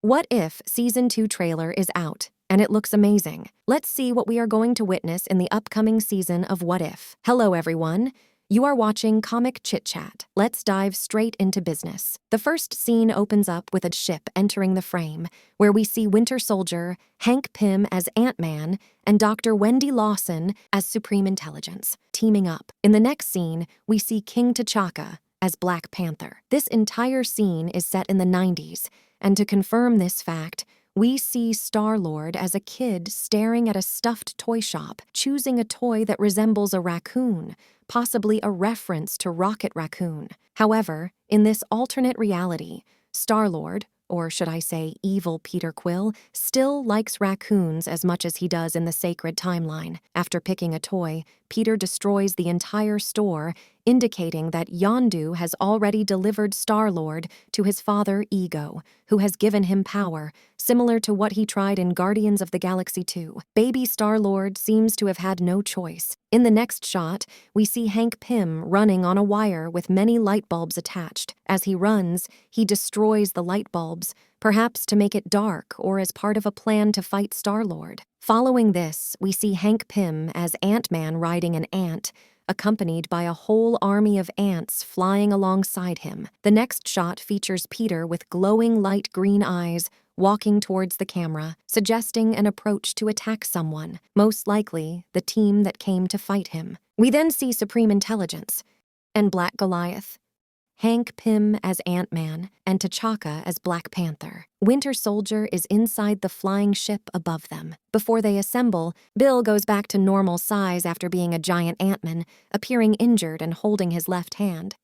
What If Season 2 trailer is out, and it looks amazing. Let's see what we are going to witness in the upcoming season of What If. Hello everyone. You are watching Comic Chit-Chat. Let's dive straight into business. The first scene opens up with a ship entering the frame, where we see Winter Soldier, Hank Pym as Ant-Man, and Dr. Wendy Lawson as Supreme Intelligence, teaming up. In the next scene, we see King T'Chaka as Black Panther. This entire scene is set in the 90s, and to confirm this fact, we see Star-Lord as a kid staring at a stuffed toy shop, choosing a toy that resembles a raccoon, possibly a reference to Rocket Raccoon. However, in this alternate reality, Star-Lord, or should I say evil Peter Quill, still likes raccoons as much as he does in the sacred timeline. After picking a toy, Peter destroys the entire store, indicating that Yondu has already delivered Star-Lord to his father Ego, who has given him power, similar to what he tried in Guardians of the Galaxy 2. Baby Star-Lord seems to have had no choice. In the next shot, we see Hank Pym running on a wire with many light bulbs attached. As he runs, he destroys the light bulbs, perhaps to make it dark or as part of a plan to fight Star-Lord. Following this, we see Hank Pym as Ant-Man riding an ant, accompanied by a whole army of ants flying alongside him. The next shot features Peter with glowing light green eyes walking towards the camera, suggesting an approach to attack someone, most likely the team that came to fight him. We then see Supreme Intelligence and Black Goliath, Hank Pym as Ant-Man, and T'Chaka as Black Panther. Winter Soldier is inside the flying ship above them. Before they assemble, Bill goes back to normal size after being a giant Ant-Man, appearing injured and holding his left hand.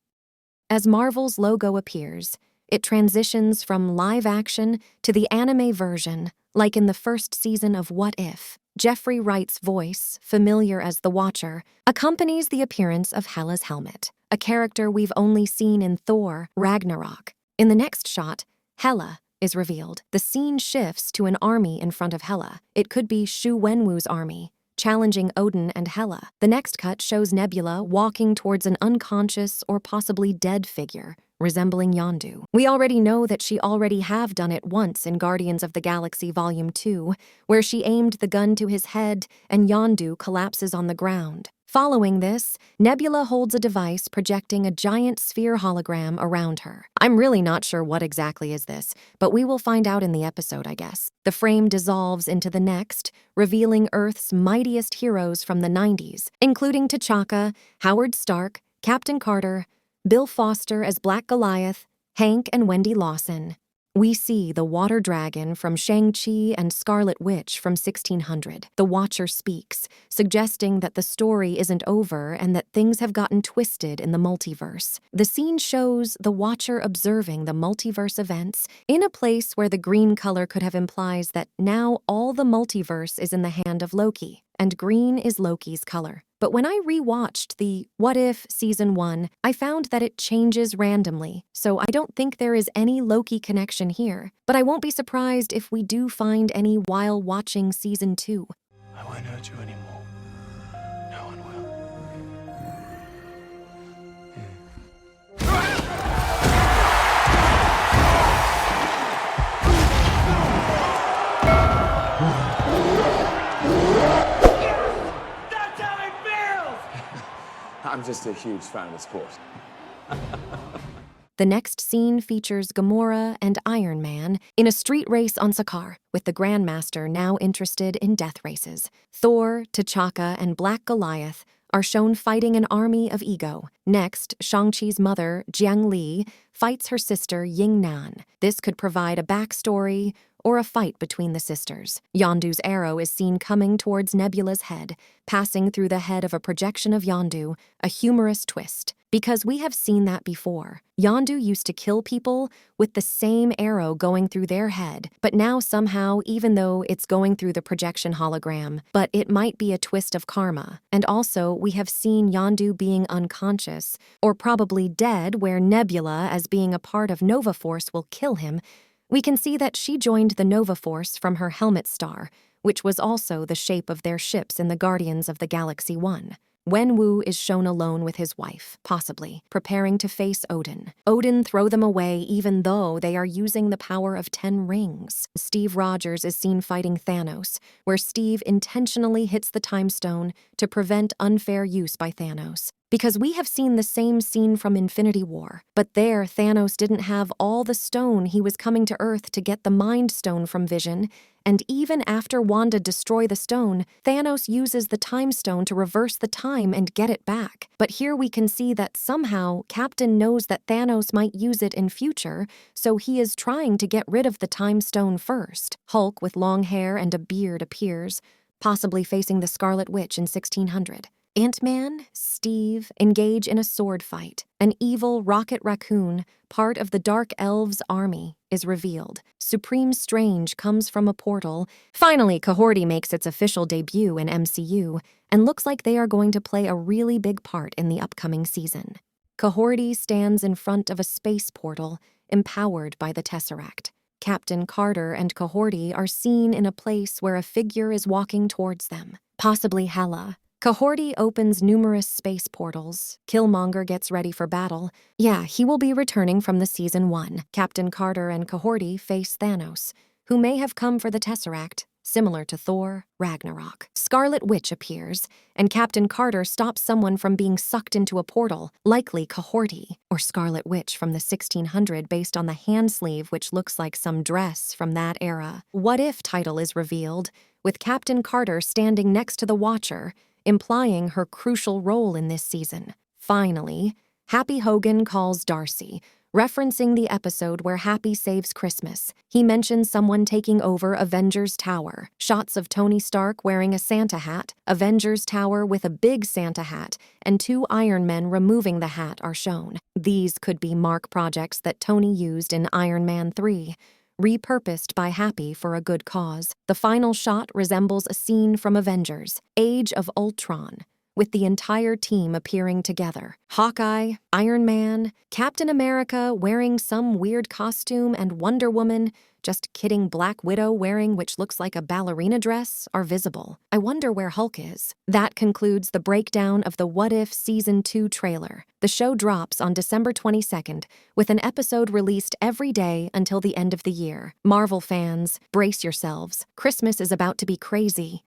As Marvel's logo appears, it transitions from live action to the anime version, like in the first season of What If. Jeffrey Wright's voice, familiar as the Watcher, accompanies the appearance of Hela's helmet, a character we've only seen in Thor: Ragnarok. In the next shot, Hela is revealed. The scene shifts to an army in front of Hela. It could be Shu Wenwu's army, challenging Odin and Hela. The next cut shows Nebula walking towards an unconscious or possibly dead figure, resembling Yondu. We already know that she already have done it once in Guardians of the Galaxy Volume 2, where she aimed the gun to his head and Yondu collapses on the ground. Following this, Nebula holds a device projecting a giant sphere hologram around her. I'm really not sure what exactly is this, but we will find out in the episode, I guess. The frame dissolves into the next, revealing Earth's mightiest heroes from the 90s, including T'Chaka, Howard Stark, Captain Carter, Bill Foster as Black Goliath, Hank and Wendy Lawson. We see the Water Dragon from Shang-Chi and Scarlet Witch from 1600. The Watcher speaks, suggesting that the story isn't over and that things have gotten twisted in the multiverse. The scene shows the Watcher observing the multiverse events in a place where the green color could have implies that now all the multiverse is in the hand of Loki, and green is Loki's color. But when I rewatched the What If Season 1, I found that it changes randomly, so I don't think there is any Loki connection here. But I won't be surprised if we do find any while watching Season 2. I won't hurt you anymore. No one will. I'm just a huge fan of the sport. The next scene features Gamora and Iron Man in a street race on Sakaar, with the Grandmaster now interested in death races. Thor, T'Chaka, and Black Goliath are shown fighting an army of Ego. Next, Shang-Chi's mother, Jiang Li, fights her sister Ying Nan. This could provide a backstory or a fight between the sisters. Yondu's arrow is seen coming towards Nebula's head, passing through the head of a projection of Yondu, a humorous twist. Because we have seen that before. Yondu used to kill people with the same arrow going through their head, but now somehow, even though it's going through the projection hologram, but it might be a twist of karma. And also, we have seen Yondu being unconscious, or probably dead, where Nebula, as being a part of Nova Force, will kill him. We can see that she joined the Nova Force from her helmet star, which was also the shape of their ships in the Guardians of the Galaxy 1. Wenwu is shown alone with his wife, possibly, preparing to face Odin. Odin throw them away even though they are using the power of 10 rings. Steve Rogers is seen fighting Thanos, where Steve intentionally hits the time stone to prevent unfair use by Thanos. Because we have seen the same scene from Infinity War, but there Thanos didn't have all the stone. He was coming to Earth to get the Mind Stone from Vision, and even after Wanda destroys the stone, Thanos uses the Time Stone to reverse the time and get it back. But here we can see that somehow Captain knows that Thanos might use it in future, so he is trying to get rid of the Time Stone first. Hulk with long hair and a beard appears, possibly facing the Scarlet Witch in 1600. Ant-Man, Steve, engage in a sword fight. An evil Rocket Raccoon, part of the Dark Elves' army, is revealed. Supreme Strange comes from a portal. Finally, Kahori makes its official debut in MCU, and looks like they are going to play a really big part in the upcoming season. Kahori stands in front of a space portal, empowered by the Tesseract. Captain Carter and Kahori are seen in a place where a figure is walking towards them, possibly Hela. Kahori opens numerous space portals. Killmonger gets ready for battle. Yeah, he will be returning from the Season 1. Captain Carter and Kahori face Thanos, who may have come for the Tesseract, similar to Thor, Ragnarok. Scarlet Witch appears, and Captain Carter stops someone from being sucked into a portal, likely Kahori, or Scarlet Witch from the 1600 based on the hand sleeve which looks like some dress from that era. What If title is revealed, with Captain Carter standing next to the Watcher, implying her crucial role in this season. Finally, Happy Hogan calls Darcy, referencing the episode where Happy saves Christmas. He mentions someone taking over Avengers Tower. Shots of Tony Stark wearing a Santa hat, Avengers Tower with a big Santa hat, and 2 Iron Men removing the hat are shown. These could be Mark projects that Tony used in Iron Man 3. Repurposed by Happy for a good cause. The final shot resembles a scene from Avengers: Age of Ultron, with the entire team appearing together. Hawkeye, Iron Man, Captain America wearing some weird costume, and Wonder Woman, just kidding, Black Widow wearing which looks like a ballerina dress, are visible. I wonder where Hulk is. That concludes the breakdown of the What If Season 2 trailer. The show drops on December 22nd, with an episode released every day until the end of the year. Marvel fans, brace yourselves. Christmas is about to be crazy.